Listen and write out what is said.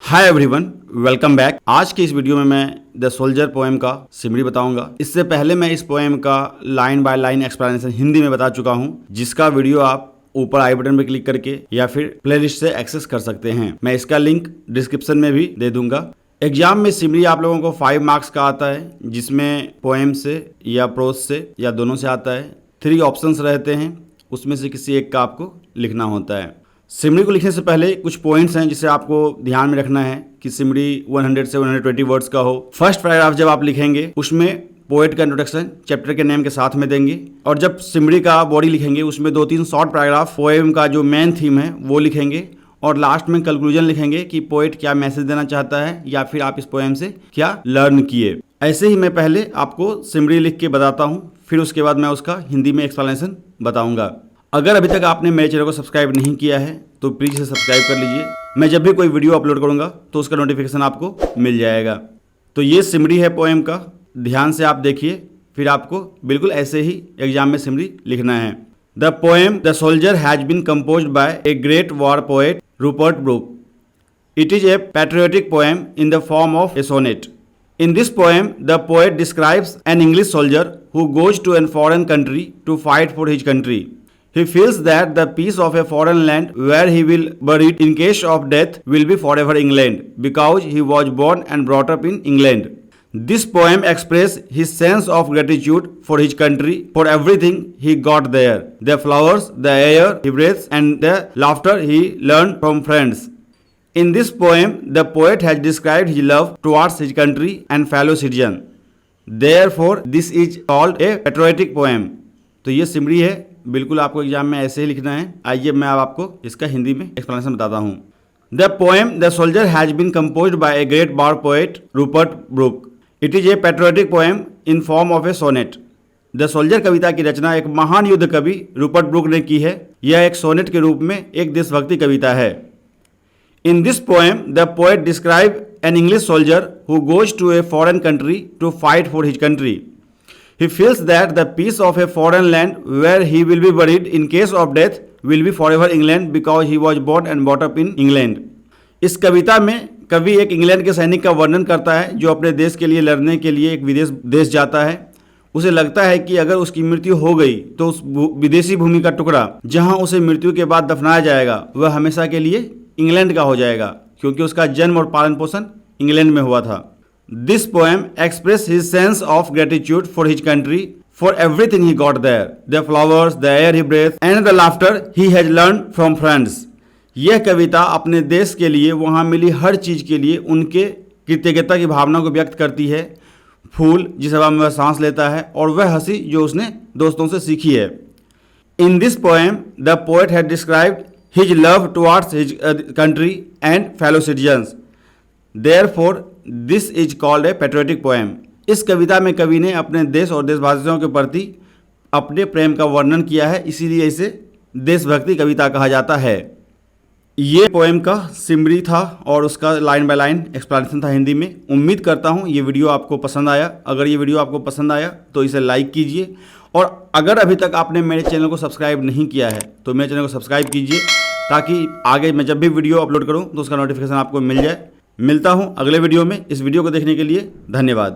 Hi everyone, welcome back. आज के इस वीडियो में मैं द सोल्जर पोएम का सिमरी बताऊंगा। इससे पहले मैं इस पोएम का line by line explanation Hindi में बता चुका हूं, जिसका वीडियो आप ऊपर आई बटन पर क्लिक करके या फिर प्लेलिस्ट से एक्सेस कर सकते हैं। मैं इसका लिंक डिस्क्रिप्शन में भी दे दूंगा। एग्जाम में सिमरी आप लोगों को 5 मार्क्स का आता है, जिसमें पोएम से या प्रोज से या दोनों से आता है। 3 ऑप्शंस रहते हैं, उसमें से किसी एक का आपको लिखना होता है। सिमरी को लिखने से पहले कुछ पॉइंट्स हैं जिसे आपको ध्यान में रखना है कि सिमरी 100 से 120 वर्ड्स का हो। फर्स्ट पैराग्राफ जब आप लिखेंगे उसमें पोएट का इंट्रोडक्शन चैप्टर के नेम के साथ में देंगे, और जब सिमरी का बॉडी लिखेंगे उसमें 2-3 शॉर्ट पैराग्राफ पोएम का जो मेन थीम है वो लिखेंगे, और लास्ट में कंक्लूजन लिखेंगे कि पोएट क्या मैसेज देना चाहता है या फिर आप इस पोएम से क्या लर्न किए। ऐसे ही मैं पहले आपको सिमरी लिख के बताता हूँ, फिर उसके बाद मैं उसका हिंदी में एक्सप्लेनेशन बताऊँगा। अगर अभी तक आपने मेरे चैनल को सब्सक्राइब नहीं किया है तो प्लीज़ इसे सब्सक्राइब कर लीजिए। मैं जब भी कोई वीडियो अपलोड करूंगा तो उसका नोटिफिकेशन आपको मिल जाएगा। तो ये सिमरी है पोएम का, ध्यान से आप देखिए, फिर आपको बिल्कुल ऐसे ही एग्जाम में सिमरी लिखना है। The poem the soldier has been composed by a great war poet Rupert Brooke. It is a patriotic poem in the form of a sonnet. In this poem, the poet describes an English soldier who goes to a foreign country to fight for his country. He feels that the peace of a foreign land where he will be buried in case of death will be forever England, because he was born and brought up in England. This poem expresses his sense of gratitude for his country, for everything he got there, the flowers, the air he breathes, and the laughter he learned from friends. In this poem, the poet has described his love towards his country and fellow citizen. Therefore, this is called a patriotic poem. तो ये सिमरी है, बिल्कुल आपको exam में ऐसे ही लिखना है। आइए मैं अब आपको इसका हिंदी में एक्सप्लेनेशन बताता हूँ। The poem the soldier has been composed by a great war poet Rupert Brooke. It is a patriotic poem in form of a sonnet. The soldier कविता की रचना एक महान युद्ध कवि रूपर्ट ब्रूक ने की है। यह एक सोनेट के रूप में एक देशभक्ति कविता है। In this poem, the poet describes an English soldier who goes to a foreign country to fight for his country. He feels that the peace of a foreign land where he will be buried in case of death will be forever England, because he was born and brought up in England. इस कविता में कवि एक England के सैनिक का वर्णन करता है जो अपने देश के लिए लड़ने के लिए एक विदेश देश जाता है। उसे लगता है कि अगर उसकी मृत्यु हो गई तो उस विदेशी भूमि का टुकड़ा जहां उसे मृत्यु के बाद दफनाया जाएगा वह हमेशा के लिए इंग्लैंड का हो जाएगा, क्योंकि उसका जन्म और पालन पोषण इंग्लैंड में हुआ था। This poem express his sense of gratitude for his country, for everything he got there, the flowers, the air he breathe, and the laughter he has learn from friends. यह कविता अपने देश के लिए वहाँ मिली हर चीज़ के लिए उनके कृतज्ञता की भावना को व्यक्त करती है। फूल जिस हवा में वह सांस लेता है, और वह हंसी जो उसने दोस्तों से सीखी है। In this poem the poet had described his love towards his country and fellow citizens. Therefore, this is called a patriotic poem. इस कविता में कवि ने अपने देश और देशवासियों के प्रति अपने प्रेम का वर्णन किया है, इसीलिए इसे देशभक्ति कविता कहा जाता है। ये पोएम का सिमरी था और उसका लाइन बाय लाइन एक्सप्लेनेशन था हिंदी में। उम्मीद करता हूँ ये वीडियो आपको पसंद आया। अगर ये वीडियो आपको पसंद आया तो इसे लाइक कीजिए, और अगर अभी तक आपने मेरे चैनल को सब्सक्राइब नहीं किया है तो मेरे चैनल को सब्सक्राइब कीजिए, ताकि आगे मैं जब भी वीडियो अपलोड करूं तो उसका नोटिफिकेशन आपको मिल जाए। मिलता हूं अगले वीडियो में। इस वीडियो को देखने के लिए धन्यवाद।